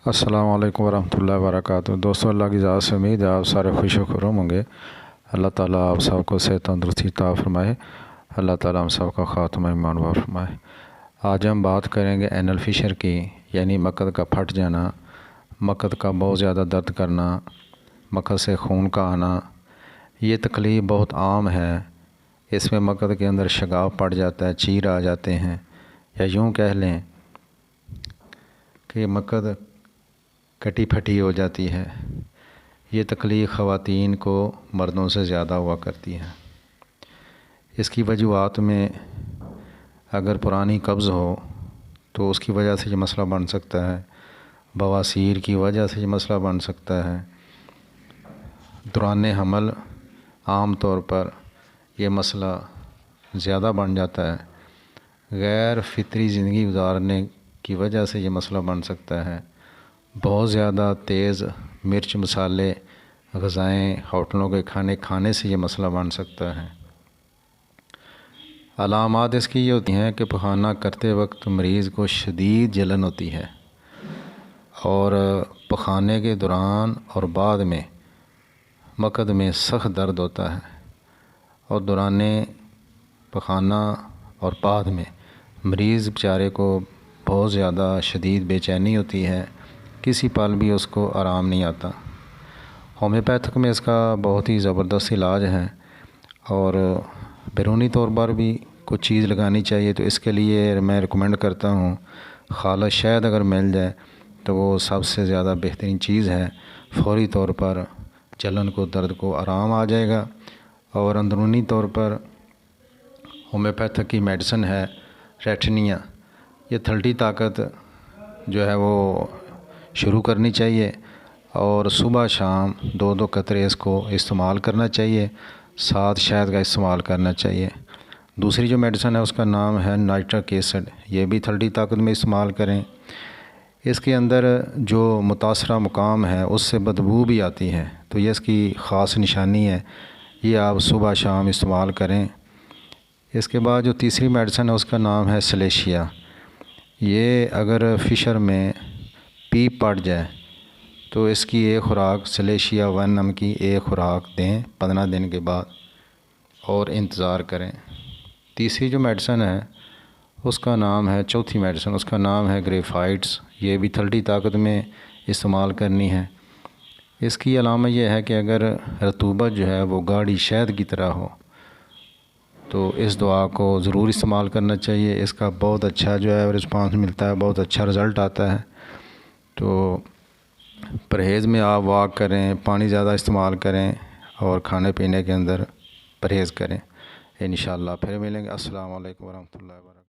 السلام علیکم ورحمۃ اللہ وبرکاتہ۔ دوستوں، اللہ کی ذات سے امید ہے آپ سارے خوش و خرم ہوں گے۔ اللہ تعالیٰ آپ سب کو صحت تندرستی عطا فرمائے۔ اللہ تعالیٰ ہم سب کا خاتمہ ایمان وا فرمائے۔ آج ہم بات کریں گے اینل فشر کی، یعنی مقد کا پھٹ جانا، مقد کا بہت زیادہ درد کرنا، مقد سے خون کا آنا۔ یہ تکلیف بہت عام ہے۔ اس میں مقد کے اندر شگاف پڑ جاتا ہے، چیر آ جاتے ہیں، یا یوں کہہ لیں کہ مقد کٹی پھٹی ہو جاتی ہے۔ یہ تکلیف خواتین کو مردوں سے زیادہ ہوا کرتی ہے۔ اس کی وجوہات میں اگر پرانی قبض ہو تو اس کی وجہ سے یہ مسئلہ بن سکتا ہے، بواسیر کی وجہ سے یہ مسئلہ بن سکتا ہے، دوران حمل عام طور پر یہ مسئلہ زیادہ بن جاتا ہے، غیر فطری زندگی گزارنے کی وجہ سے یہ مسئلہ بن سکتا ہے، بہت زیادہ تیز مرچ مسالے غذائیں ہوٹلوں کے کھانے سے یہ مسئلہ بن سکتا ہے۔ علامات اس کی یہ ہوتی ہیں کہ پخانہ کرتے وقت مریض کو شدید جلن ہوتی ہے، اور پخانے کے دوران اور بعد میں مقد میں سخت درد ہوتا ہے، اور دوران پخانہ اور بعد میں مریض بیچارے کو بہت زیادہ شدید بے چینی ہوتی ہے، کسی پل بھی اس کو آرام نہیں آتا۔ ہومیوپیتھک میں اس کا بہت ہی زبردست علاج ہے، اور بیرونی طور پر بھی کچھ چیز لگانی چاہیے، تو اس کے لیے میں ریکمینڈ کرتا ہوں خالص شہد اگر مل جائے تو وہ سب سے زیادہ بہترین چیز ہے۔ فوری طور پر جلن کو، درد کو آرام آ جائے گا۔ اور اندرونی طور پر ہومیوپیتھک کی میڈیسن ہے ریٹنیا، یہ تھلٹی طاقت جو ہے وہ شروع کرنی چاہیے، اور صبح شام 2 قطرے اس کو استعمال کرنا چاہیے، ساتھ شہد کا استعمال کرنا چاہیے۔ دوسری جو میڈیسن ہے اس کا نام ہے نائٹرک ایسڈ، یہ بھی تھلٹی طاقت میں استعمال کریں۔ اس کے اندر جو متاثرہ مقام ہے اس سے بدبو بھی آتی ہے، تو یہ اس کی خاص نشانی ہے، یہ آپ صبح شام استعمال کریں۔ اس کے بعد جو تیسری میڈیسن ہے اس کا نام ہے سلیشیا، یہ اگر فشر میں پیپ پڑ جائے تو اس کی ایک خوراک سلیشیا 1 نام کی ایک خوراک دیں 15 دن کے بعد، اور انتظار کریں۔ تیسری جو میڈیسن ہے اس کا نام ہے، چوتھی میڈیسن اس کا نام ہے گریفائٹس، یہ بھی تھلٹی طاقت میں استعمال کرنی ہے۔ اس کی علامت یہ ہے کہ اگر رطوبت جو ہے وہ گاڑھی شہد کی طرح ہو تو اس دوا کو ضرور استعمال کرنا چاہیے۔ اس کا بہت اچھا جو ہے رسپانس ملتا ہے، بہت اچھا رزلٹ آتا ہے۔ تو پرہیز میں آپ واک کریں، پانی زیادہ استعمال کریں، اور کھانے پینے کے اندر پرہیز کریں۔ انشاءاللہ پھر ملیں گے۔ السلام علیکم ورحمۃ اللہ وبرکاتہ۔